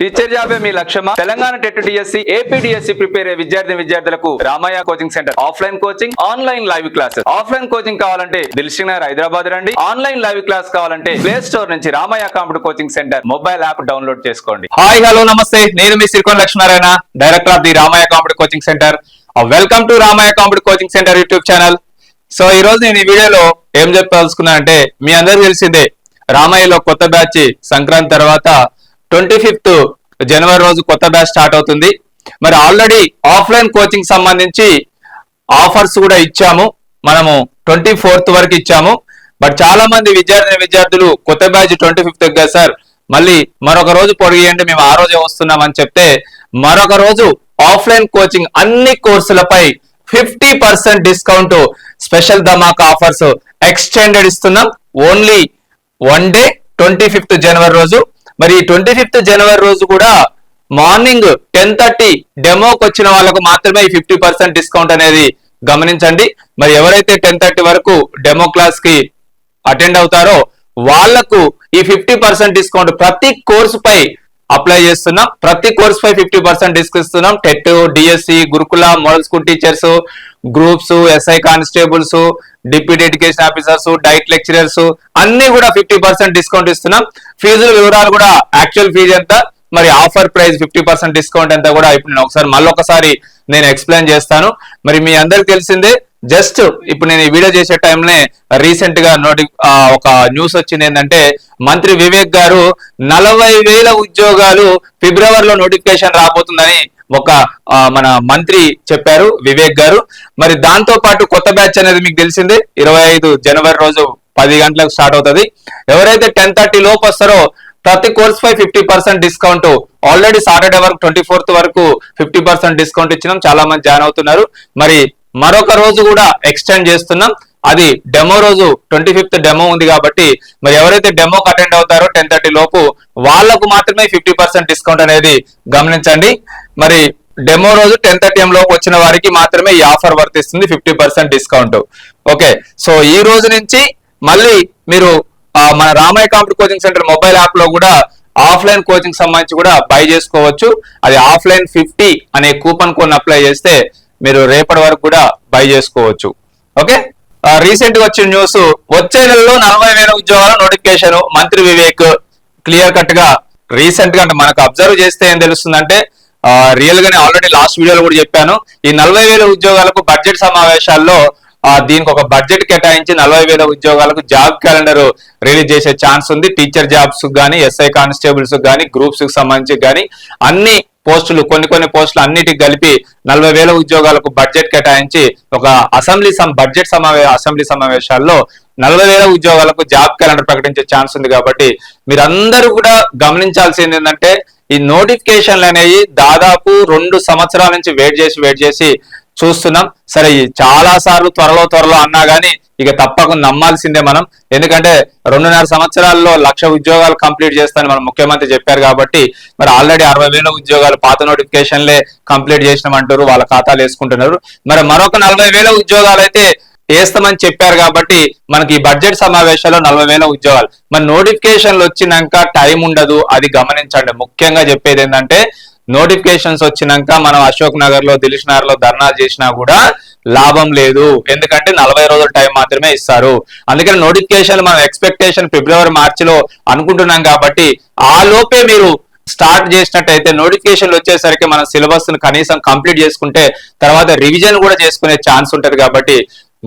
Teacher జాబే మీ లక్ష్యమా? Telangana TET DSC, AP DSC prepare అయ్యే విద్యార్థులకు Ramayya coaching centre offline coaching, online live classes. Offline coaching కావాలంటే దిల్సుఖ్ నగర్ హైదరాబాద్ రండి. ఆన్లైన్ లైవ్ క్లాస్ కావాలంటే ప్లే స్టోర్ నుంచి Ramayya computer coaching centre mobile app download చేసుకోండి. హాయ్ హలో నమస్తే, నేను మీ Sirikonda Lakshminarayana, director of the Ramayya computer coaching centre. Welcome to Ramayya computer coaching centre YouTube channel. So ఈ రోజు నేను ఈ వీడియోలో ఏం చెప్పదలుచుకున్నా అంటే, మీ అందరికి తెలిసిందే రామయ్యలో కొత్త బ్యాచ్ సంక్రాంతి తర్వాత 25th జనవరి రోజు కొత్త బ్యాచ్ స్టార్ట్ అవుతుంది. మరి ఆల్రెడీ ఆఫ్లైన్ కోచింగ్ సంబంధించి ఆఫర్స్ కూడా ఇచ్చాము, మనము 24th వరకు ఇచ్చాము. బట్ చాలా మంది విద్యార్థులు కొత్త బ్యాచ్ 25th కదా సార్, మళ్ళీ మరొక రోజు పొడిగియండి, మేము ఆ రోజే వస్తున్నామని చెప్తే మరొక రోజు ఆఫ్లైన్ కోచింగ్ అన్ని కోర్సులపై 50% డిస్కౌంట్, స్పెషల్ ధమాకా ఆఫర్స్ ఎక్స్టెండెడ్ ఇస్తున్నాం. ఓన్లీ వన్ డే 25th జనవరి రోజు. మరి 25th జనవరి రోజు కూడా మార్నింగ్ 10:30 డెమోకి వచ్చిన వాళ్ళకు మాత్రమే ఈ 50% డిస్కౌంట్ అనేది గమనించండి. మరి ఎవరైతే 10:30 వరకు డెమో క్లాస్ కి అటెండ్ అవుతారో వాళ్లకు ఈ 50% డిస్కౌంట్ ప్రతి కోర్సుపై అప్లై చేస్తున్నాం. ప్రతి కోర్స్ పై 50% డిస్కౌంట్ ఇస్తున్నాం. టెట్, డిఎస్సి, గురుకుల, model school teachers, groups, SI constables, deputy education officers, diet lecturers అన్ని కూడా 50% డిస్కౌంట్ ఇస్తున్నాం. ఫీజుల వివరాలు కూడా, యాక్చువల్ ఫీజు ఎంత, మరి ఆఫర్ ప్రైస్ 50% డిస్కౌంట్ ఎంత కూడా ఇప్పుడు నేను మళ్ళొకసారి నేను ఎక్స్ప్లెయిన్ చేస్తాను. మరి మీ అందరికి తెలిసిందే, జస్ట్ ఇప్పుడు నేను ఈ వీడియో చేసే టైంలోనే రీసెంట్ గా ఒక న్యూస్ వచ్చింది. ఏంటంటే మంత్రి వివేక్ గారు 40,000 ఉద్యోగాలు ఫిబ్రవరిలో నోటిఫికేషన్ రాబోతుందని ఒక మన మంత్రి చెప్పారు, వివేక్ గారు. మరి దాంతో పాటు కొత్త బ్యాచ్ అనేది మీకు తెలిసిందే 25 జనవరి రోజు 10 గంటలకు స్టార్ట్ అవుతుంది. ఎవరైతే 10:30 లోపు వస్తారో ప్రతి కోర్స్ పై 50% డిస్కౌంట్. ఆల్రెడీ సాటర్డే వరకు 24th వరకు 50% డిస్కౌంట్ ఇచ్చినాం, చాలా మంది జాయిన్ అవుతున్నారు. మరి మరొక రోజు కూడా ఎక్స్టెండ్ చేస్తున్నాం, అది డెమో రోజు 25th డెమో ఉంది కాబట్టి మరి ఎవరైతే డెమోకి అటెండ్ అవుతారో 10:30 లోపు వాళ్లకు మాత్రమే 50% డిస్కౌంట్ అనేది గమనించండి. మరి డెమో రోజు 10:30 లోపు వచ్చిన వారికి మాత్రమే ఈ ఆఫర్ వర్తిస్తుంది, 50% డిస్కౌంట్. ఓకే, సో ఈ రోజు నుంచి మళ్ళీ మీరు మన Ramayya computer coaching centre mobile app లో కూడా ఆఫ్లైన్ కోచింగ్ సంబంధించి కూడా బై చేసుకోవచ్చు. అది ఆఫ్లైన్ 50 అనే కూపన్ కోడ్ అప్లై చేస్తే మీరు రేపటి వరకు కూడా బై చేసుకోవచ్చు. ఓకే, రీసెంట్ గా వచ్చిన న్యూస్, వచ్చే నెలలో 40,000 ఉద్యోగాల నోటిఫికేషన్. మంత్రి వివేక్ క్లియర్ కట్ గా రీసెంట్ గా అంటే మనకు అబ్జర్వ్ చేస్తే ఏం తెలుస్తుందంటే, రియల్ గానే ఆల్రెడీ లాస్ట్ వీడియోలో కూడా చెప్పాను, ఈ 40,000 ఉద్యోగాలకు బడ్జెట్ సమావేశాల్లో దీనికి ఒక బడ్జెట్ కేటాయించి 40,000 ఉద్యోగాలకు జాబ్ క్యాలెండర్ రిలీజ్ చేసే ఛాన్స్ ఉంది. టీచర్ జాబ్స్ కానీ, ఎస్ఐ కానిస్టేబుల్స్ కానీ, గ్రూప్స్ కి సంబంధించి కానీ అన్ని పోస్టులు, కొన్ని పోస్టులు అన్నిటికి కలిపి 40,000 ఉద్యోగాలకు బడ్జెట్ కేటాయించి ఒక అసెంబ్లీ సమావేశాల్లో 40,000 ఉద్యోగాలకు జాబ్ క్యాలెండర్ ప్రకటించే ఛాన్స్ ఉంది. కాబట్టి మీరందరూ కూడా గమనించాల్సింది ఏంటంటే, ఈ నోటిఫికేషన్లు అనేవి దాదాపు 2 సంవత్సరాల నుంచి వెయిట్ చేసి చూస్తున్నాం. సరే, చాలా సార్లు త్వరలో అన్నా గానీ ఇక తప్పకుండా నమ్మాల్సిందే మనం. ఎందుకంటే 2.5 సంవత్సరాల్లో 1,00,000 ఉద్యోగాలు కంప్లీట్ చేస్తానని మన ముఖ్యమంత్రి చెప్పారు. కాబట్టి మరి ఆల్రెడీ 60,000 ఉద్యోగాలు పాత నోటిఫికేషన్లే కంప్లీట్ చేసినామంటారు, వాళ్ళ ఖాతాలు వేసుకుంటున్నారు. మరి మరొక 40,000 ఉద్యోగాలు అయితే వేస్తామని చెప్పారు. కాబట్టి మనకి ఈ బడ్జెట్ సమావేశాల్లో 40,000 ఉద్యోగాలు. మరి నోటిఫికేషన్లు వచ్చినాక టైం ఉండదు, అది గమనించండి. ముఖ్యంగా చెప్పేది ఏంటంటే, నోటిఫికేషన్స్ వచ్చినాక మనం అశోక్ నగర్ లో, దిల్సుఖ్ నగర్ లో ధర్నాలు చేసినా కూడా లాభం లేదు. ఎందుకంటే 40 రోజుల టైం మాత్రమే ఇస్తారు. అందుకని నోటిఫికేషన్ మనం ఎక్స్పెక్టేషన్ ఫిబ్రవరి, మార్చిలో అనుకుంటున్నాం. కాబట్టి ఆ లోపే మీరు స్టార్ట్ చేసినట్టయితే నోటిఫికేషన్లు వచ్చేసరికి మన సిలబస్ ను కనీసం కంప్లీట్ చేసుకుంటే తర్వాత రివిజన్ కూడా చేసుకునే ఛాన్స్ ఉంటది. కాబట్టి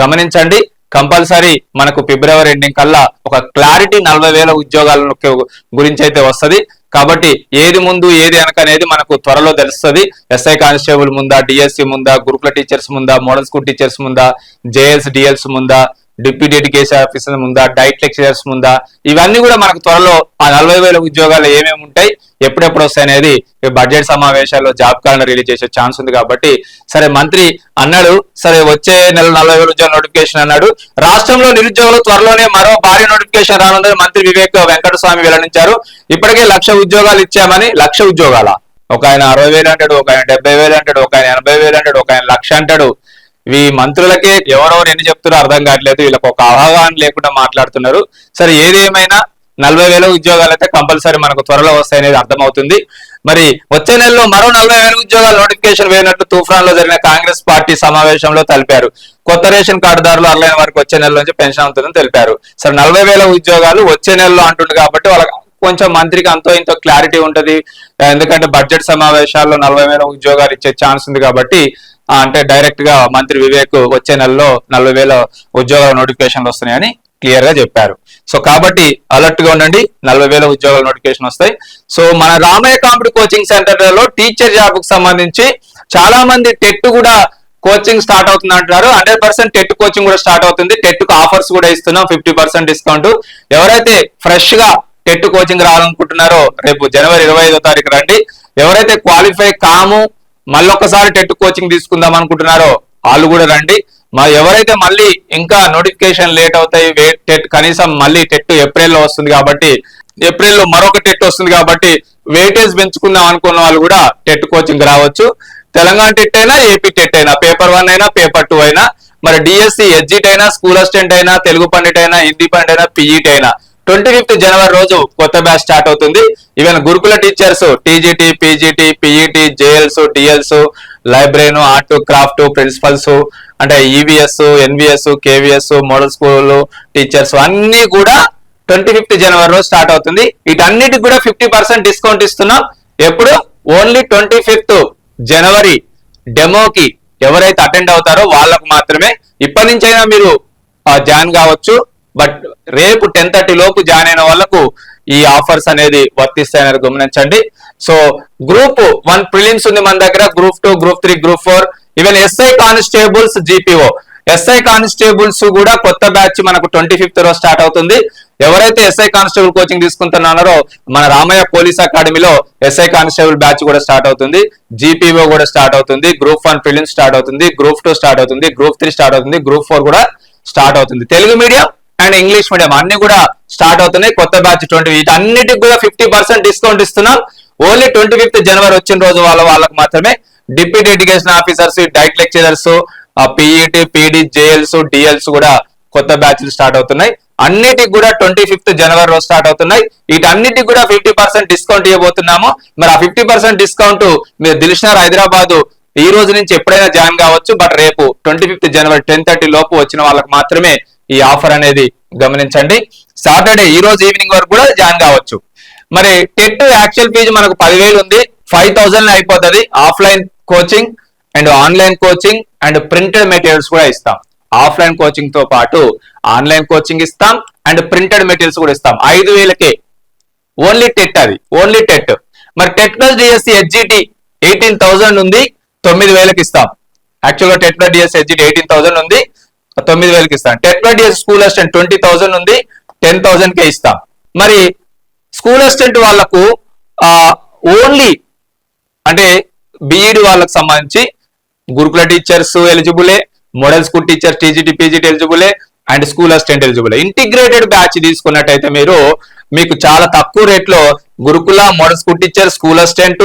గమనించండి, కంపల్సరీ మనకు ఫిబ్రవరి ఎండింగ్ కల్లా ఒక క్లారిటీ 40,000 ఉద్యోగాల గురించి అయితే వస్తుంది. కాబట్టి ఏది ముందు ఏది వెనక అనేది మనకు త్వరలో తెలుస్తుంది. ఎస్ఐ కానిస్టేబుల్ ముందా, డిఎస్సి ముందా, గురుకుల టీచర్స్ ముందా, మోడల్ స్కూల్ టీచర్స్ ముందా, జేఎల్స్ డిఎల్స్ ముందా, డిప్యూటీ ఎడ్యుకేషన్ ఆఫీసర్ ముందా, డైట్ లెక్చరర్స్ ముందా, ఇవన్నీ కూడా మనకు త్వరలో ఆ 40,000 ఉద్యోగాలు ఏమేమి ఉంటాయి, ఎప్పుడెప్పుడు వస్తాయి అనేది బడ్జెట్ సమావేశాల్లో జాబ్ క్యాలెండర్ రిలీజ్ చేసే ఛాన్స్ ఉంది. కాబట్టి సరే, మంత్రి అన్నాడు, సరే వచ్చే నెల 40,000 ఉద్యోగాల నోటిఫికేషన్ అన్నాడు. రాష్ట్రంలో నిరుద్యోగులు త్వరలోనే మరో భారీ నోటిఫికేషన్ రానుందని మంత్రి వివేక్ వెంకటస్వామి వెల్లడించారు. ఇప్పటికే 1,00,000 ఉద్యోగాలు ఇచ్చామని. 1,00,000 ఉద్యోగాల, ఒక ఆయన 60,000 అంటాడు, ఒక ఆయన 70,000 అంటాడు, ఒక ఆయన 80,000 అంటాడు, ఒక ఆయన 1,00,000 అంటాడు. ఈ మంత్రులకే ఎవరెవరు ఎన్ని చెప్తారో అర్థం కావట్లేదు, వీళ్ళకి ఒక అవగాహన లేకుండా మాట్లాడుతున్నారు. సరే, ఏదేమైనా 40,000 ఉద్యోగాలు అయితే కంపల్సరీ మనకు త్వరలో వస్తాయనేది అర్థమవుతుంది. మరి వచ్చే నెలలో మరో 40,000 ఉద్యోగాల నోటిఫికేషన్ వేయనట్టు తూఫాన్ లో జరిగిన కాంగ్రెస్ పార్టీ సమావేశంలో తెలిపారు. కొత్త రేషన్ కార్డుదారులు అర్లైన వారికి వచ్చే నెల నుంచి పెన్షన్ అవుతుందని తెలిపారు. సరే 40,000 ఉద్యోగాలు వచ్చే నెలలో అంటుంది కాబట్టి వాళ్ళకి కొంచెం మంత్రికి అంతో ఇంతో క్లారిటీ ఉంటది. ఎందుకంటే బడ్జెట్ సమావేశాల్లో 40,000 ఉద్యోగాలు ఇచ్చే ఛాన్స్ ఉంది కాబట్టి అంటే డైరెక్ట్ గా మంత్రి వివేక్ వచ్చే నెలలో 40,000 ఉద్యోగాల నోటిఫికేషన్లు వస్తున్నాయని క్లియర్ గా చెప్పారు. సో కాబట్టి అలర్ట్ గా ఉండండి, 40,000 ఉద్యోగాల నోటిఫికేషన్ వస్తాయి. సో మన రామయ్య కాంపిటీ కోచింగ్ సెంటర్ లో టీచర్ జాబ్ కు సంబంధించి చాలా మంది టెట్ కూడా కోచింగ్ స్టార్ట్ అవుతుంది అంటున్నారు. 100% టెట్ కోచింగ్ కూడా స్టార్ట్ అవుతుంది. టెట్ కు ఆఫర్స్ కూడా ఇస్తున్నాం, 50% డిస్కౌంట్. ఎవరైతే ఫ్రెష్ గా టెట్ కోచింగ్ రావాలనుకుంటున్నారో రేపు జనవరి 25వ తారీఖు రండి. ఎవరైతే క్వాలిఫై కాము మళ్ళొకసారి టెట్ కోచింగ్ తీసుకుందాం అనుకుంటున్నారో వాళ్ళు కూడా రండి. ఎవరైతే మళ్ళీ ఇంకా నోటిఫికేషన్ లేట్ అవుతాయి, టెట్ కనీసం మళ్ళీ టెట్ ఏప్రిల్లో వస్తుంది కాబట్టి ఏప్రిల్లో మరొక టెట్ వస్తుంది కాబట్టి వెయిటేజ్ పెంచుకుందాం అనుకున్న వాళ్ళు కూడా టెట్ కోచింగ్ రావచ్చు. తెలంగాణ టెట్ అయినా ఏపీ టెట్ అయినా పేపర్ 1 అయినా పేపర్ 2 అయినా మరి డిఎస్సి ఎడ్జిట్ అయినా స్కూల్ అసిస్టెంట్ అయినా తెలుగు పండిట్ అయినా హిందీ పండిట్ అయినా పీఈటీ అయినా 25th జనవరి రోజు కొత్త బ్యాచ్ స్టార్ట్ అవుతుంది. Even Gurukula teachers TGT PGT PET JLs DLs లైబ్రరీను ఆర్ట్ క్రాఫ్ట్ ప్రిన్సిపల్స్ అంటే EVS NVS KVS model school teachers అన్ని కూడా 25th జనవరి రోజు స్టార్ట్ అవుతుంది. వీటన్నిటికి కూడా 50% డిస్కౌంట్ ఇస్తున్నాం. ఎప్పుడు ఓన్లీ 25th జనవరి డెమోకి ఎవరైతే అటెండ్ అవుతారో వాళ్ళకు మాత్రమే. ఇప్పటి నుంచైనా మీరు జాయిన్ కావచ్చు, బట్ రేపు 10:30 లోపు జాయిన్ అయిన వాళ్ళకు ఈ ఆఫర్స్ అనేది వర్తిస్తాయని గమనించండి. సో గ్రూప్ 1 ప్రిలిమ్స్ ఉంది మన దగ్గర, group 2 group 3 group 4 even SI constables GPO SI constables కూడా కొత్త బ్యాచ్ మనకు 25th రోజు స్టార్ట్ అవుతుంది. ఎవరైతే ఎస్ఐ కానిస్టేబుల్ కోచింగ్ తీసుకుంటున్నారో మన రామయ్య పోలీస్ అకాడమీలో ఎస్ఐ కానిస్టేబుల్ బ్యాచ్ కూడా స్టార్ట్ అవుతుంది, జీపీఓ కూడా స్టార్ట్ అవుతుంది, గ్రూప్ 1 ప్రిలిమ్స్ స్టార్ట్ అవుతుంది, గ్రూప్ 2 స్టార్ట్ అవుతుంది, గ్రూప్ 3 స్టార్ట్ అవుతుంది, గ్రూప్ 4 కూడా స్టార్ట్ అవుతుంది. Telugu medium and English medium అన్ని కూడా స్టార్ట్ అవుతున్నాయి. కొత్త బ్యాచ్ 20 వీటన్నిటికి కూడా 50% డిస్కౌంట్ ఇస్తున్నాం. ఓన్లీ 25th జనవరి వచ్చిన రోజు వాళ్ళకు మాత్రమే. Deputy education officers, diet lecturers, PET PD JLs DLs కూడా కొత్త బ్యాచ్లు స్టార్ట్ అవుతున్నాయి. అన్నిటికి కూడా 25th జనవరి రోజు స్టార్ట్ అవుతున్నాయి. వీటన్నిటికి కూడా 50% డిస్కౌంట్ ఇవ్వబోతున్నాము. మరి ఆ 50% డిస్కౌంట్ మీరు దిల్షనర్ హైదరాబాద్ ఈ రోజు నుంచి ఎప్పుడైనా జాయిన్ కావచ్చు. బట్ రేపు 25th జనవరి 10:30 లోపు వచ్చిన వాళ్ళకి మాత్రమే ఈ ఆఫర్ అనేది గమనించండి. సాటర్డే ఈ రోజు ఈవినింగ్ వరకు కూడా జాయిన్ కావచ్చు. మరి టెట్ యాక్చువల్ ఫీజు మనకు 10,000 ఉంది, 5,000 అయిపోతుంది. Offline coaching and online coaching and printed materials కూడా ఇస్తాం. ఆఫ్లైన్ కోచింగ్ తో పాటు ఆన్లైన్ కోచింగ్ ఇస్తాం అండ్ ప్రింటెడ్ మెటీరియల్స్ కూడా ఇస్తాం. 5,000కే ఓన్లీ టెట్, అది ఓన్లీ టెట్. మరి టెట్ ప్లస్ డిఎస్సి హెచ్జిటి 18,000 ఉంది, 9,000కి ఇస్తాం. యాక్చువల్గా టెట్ ప్లస్ డిఎస్సి హెచ్జిటి 18,000 ఉంది, 9,000కి ఇస్తాం. TET plus DSC school assistant 20,000 ఉంది, 10,000కే ఇస్తాం. మరి స్కూల్ అసిస్టెంట్ వాళ్ళకు ఓన్లీ అంటే బీఈడి వాళ్ళకి సంబంధించి గురుకుల టీచర్స్ ఎలిజిబులే, model school teachers TGT PGT ఎలిజిబులే అండ్ స్కూల్ అసిస్టెంట్ ఎలిజిబులే. ఇంటిగ్రేటెడ్ బ్యాచ్ తీసుకున్నట్టయితే మీకు చాలా తక్కువ రేట్లో Gurukula, model school teacher, school assistant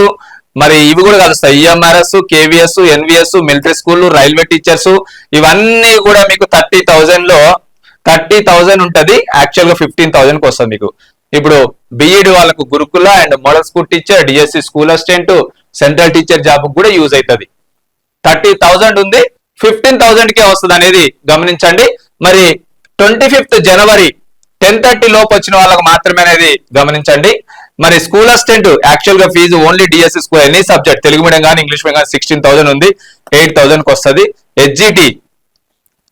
మరి ఇవి కూడా కలుస్తాయి. EMRS, KVS, NVS, military school, railway teachers ఇవన్నీ కూడా మీకు 30,000 ఉంటది. యాక్చువల్ గా 15,000కి వస్తుంది మీకు. ఇప్పుడు బిఈడి వాళ్ళకు గురుకుల and model school teacher, DSC school assistant, central teacher job కూడా యూజ్ అవుతుంది. 30,000 ఉంది, 15,000కే వస్తుంది అనేది గమనించండి. మరి 25th జనవరి 10:30 లోపు వచ్చిన వాళ్ళకి మాత్రమే అనేది గమనించండి. మరి స్కూల్ అసిస్టెంట్ యాక్చువల్ గా fee only DSC school any subject Telugu medium కానీ ఇంగ్లీష్ మీడియం కానీ 16,000 ఉంది, 8,000కి వస్తుంది. హెచ్జిటి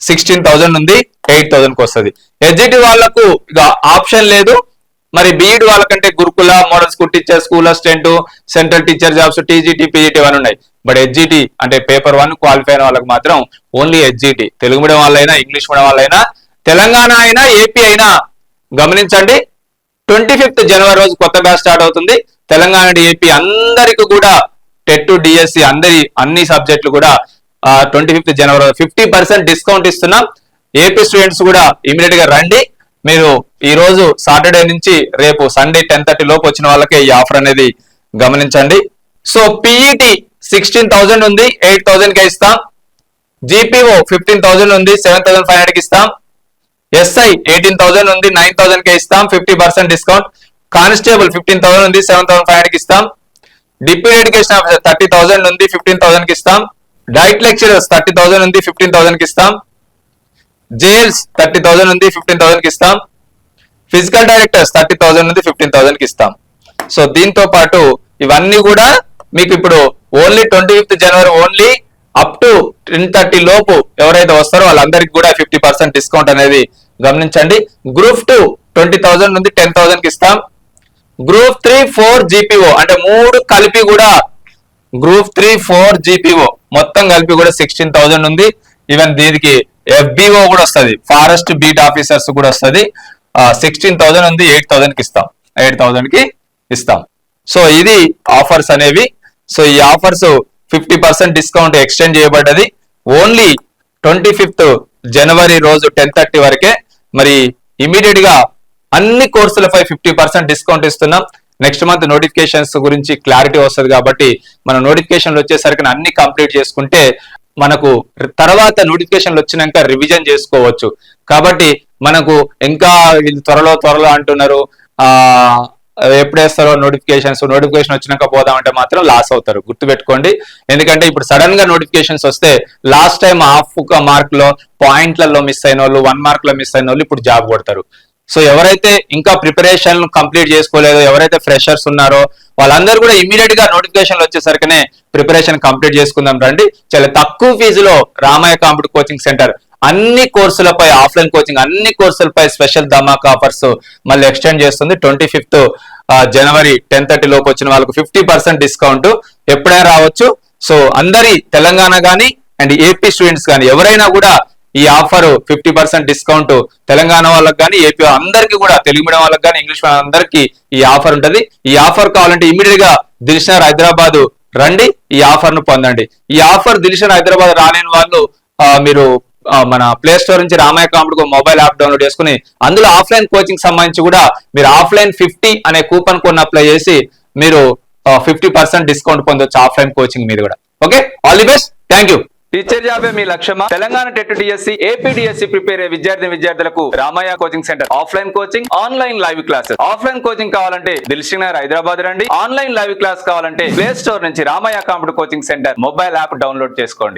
16,000 ఉంది, 8,000కి వస్తుంది. హెచ్జిటి వాళ్ళకు ఇక ఆప్షన్ లేదు. మరి బీఈడి వాళ్ళకంటే గురుకుల, model school teacher, school assistant, central teacher jobs, TGT PGT అని ఉన్నాయి. బట్ హెచ్జిటి అంటే పేపర్ 1 క్వాలిఫై అయిన వాళ్ళకి మాత్రం ఓన్లీ హెచ్జిటి. తెలుగు మీడియం వాళ్ళైనా ఇంగ్లీష్ మీడియం వాళ్ళైనా తెలంగాణ అయినా ఏపీ అయినా గమనించండి. 25th జనవరి రోజు కొత్త బ్యాచ్ స్టార్ట్ అవుతుంది. తెలంగాణ ఏపీ అందరికి కూడా టెట్ డిఎస్సి అన్ని సబ్జెక్టులు కూడా 25th జనవరి 50% డిస్కౌంట్ ఇస్తున్నాం. ఏపీ స్టూడెంట్స్ కూడా ఇమీడియట్ గా రండి. మీరు ఈ రోజు సాటర్డే నుంచి రేపు సండే 10:30 లోపు వచ్చిన వాళ్ళకే ఈ ఆఫర్ అనేది గమనించండి. సో పీఈటీ 16,000 ఉంది, 8,000కే ఇస్తాం. జీపీఓ 15,000 ఉంది, 7,500కి ఇస్తాం. ఎస్ఐ 18,000 ఉంది 9,000 కే ఇస్తాం 50% డిస్కౌంట్. కానిస్టేబుల్ 15,000 ఉంది 7,500 కి ఇస్తాం. డిప్యూటీ ఎడ్యుకేషన్ ఆఫీసర్ 30,000 ఉంది 15,000 కి ఇస్తాం. డైట్ లెక్చరర్స్ 30,000 ఉంది 15,000 కి ఇస్తాం. జైల్స్ 30,000 ఉంది 15,000 కి ఇస్తాం. ఫిజికల్ డైరెక్టర్స్ 30,000 ఉంది 15,000 కి ఇస్తాం. సో దీంతో పాటు ఇవన్నీ కూడా మీకు ఇప్పుడు only 25th January only up to 10:30 లోపు ఎవరైతే వస్తారో వాళ్ళందరికీ కూడా 50% డిస్కౌంట్ అనేది గమనించండి. గ్రూప్ 2 20,000 నుండి 10,000 కి ఇస్తాం. గ్రూప్ 3, 4 GPO అంటే మూడు కలిపి కూడా గ్రూప్ 3, 4 GPO మొత్తం కలిపి కూడా 16,000 ఉంది. ఈవెన్ దీనికి FBO కూడా వస్తుంది, ఫారెస్ట్ బీట్ ఆఫీసర్స్ కూడా వస్తుంది. 16,000 ఉంది 8,000 కి ఇస్తాం. 8,000 కి ఇస్తాం. సో ఇది ఆఫర్స్ అనేవి. సో ఈ ఆఫర్స్ 50% డిస్కౌంట్ ఎక్స్టెండ్ చేయబడ్డది ఓన్లీ 25th జనవరి రోజు 10:30 వరకే. మరి ఇమీడియట్ గా అన్ని కోర్సులపై 50% డిస్కౌంట్ ఇస్తున్నాం. నెక్స్ట్ మంత్ నోటిఫికేషన్స్ గురించి క్లారిటీ వస్తుంది కాబట్టి మన నోటిఫికేషన్లు వచ్చేసరికి అన్ని కంప్లీట్ చేసుకుంటే మనకు తర్వాత నోటిఫికేషన్లు వచ్చినాక రివిజన్ చేసుకోవచ్చు. కాబట్టి మనకు ఇంకా వీళ్ళు త్వరలో అంటున్నారు, ఎప్పుడు వేస్తారో నోటిఫికేషన్ వచ్చినాక పోదామంటే మాత్రం లాస్ అవుతారు, గుర్తుపెట్టుకోండి. ఎందుకంటే ఇప్పుడు సడన్ గా నోటిఫికేషన్స్ వస్తే లాస్ట్ టైం హాఫ్ మార్క్ లో పాయింట్లలో మిస్ అయిన వాళ్ళు 1 మార్క్ లో మిస్ అయిన వాళ్ళు ఇప్పుడు జాబ్ కొడతారు. సో ఎవరైతే ఇంకా ప్రిపరేషన్ కంప్లీట్ చేసుకోలేదో, ఎవరైతే ఫ్రెషర్స్ ఉన్నారో వాళ్ళందరూ కూడా ఇమీడియట్ గా నోటిఫికేషన్లు వచ్చేసరికనే ప్రిపరేషన్ కంప్లీట్ చేసుకుందాం రండి. చాలా తక్కువ ఫీజులో రామయ్య కాంపిటేటివ్ కోచింగ్ సెంటర్ అన్ని కోర్సులపై ఆఫ్లైన్ కోచింగ్ అన్ని కోర్సులపై స్పెషల్ ధమాకా ఆఫర్స్ మళ్ళీ ఎక్స్టెండ్ చేస్తుంది. 25th జనవరి 10:30 లోపు వచ్చిన వాళ్ళకు 50% డిస్కౌంట్ ఎప్పుడైనా రావచ్చు. సో అందరి తెలంగాణ గానీ అండ్ ఏపీ స్టూడెంట్స్ కానీ ఎవరైనా కూడా ఈ ఆఫర్ 50% డిస్కౌంట్ తెలంగాణ వాళ్ళకి కానీ ఏపీ అందరికీ కూడా, తెలుగు మీడియం వాళ్ళకి కానీ ఇంగ్లీష్ అందరికీ ఈ ఆఫర్ ఉంటుంది. ఈ ఆఫర్ కావాలంటే ఇమీడియట్ గా దిల్షనగర్ హైదరాబాద్ రండి, ఈ ఆఫర్ ను పొందండి. ఈ ఆఫర్ దిల్షనగర్ హైదరాబాద్ రాలేని వాళ్ళు మీరు మన ప్లే స్టోర్ నుంచి Ramayya competitive mobile app download చేసుకుని అందులో ఆఫ్లైన్ కోచింగ్ సంబంధించి కూడా మీరు ఆఫ్లైన్ 50 అనే కూపన్ కోడ్ అప్లై చేసి మీరు 50% డిస్కౌంట్ పొందొచ్చు ఆఫ్లైన్ కోచింగ్ మీద కూడా. Okay, all the best, thank you. Teacher జాబే మీ లక్ష్యమా? Telangana TET DSC AP DSC prepare అయ్యే విద్యార్థులకు Ramayya coaching centre offline coaching, online live classes. Offline coaching కావాలంటే దిల్షనగర్ హైదరాబాద్ రండి. ఆన్లైన్ లైవ్ క్లాస్ కావాలంటే ప్లే స్టోర్ నుంచి Ramayya competitive coaching centre mobile app download చేసుకోండి.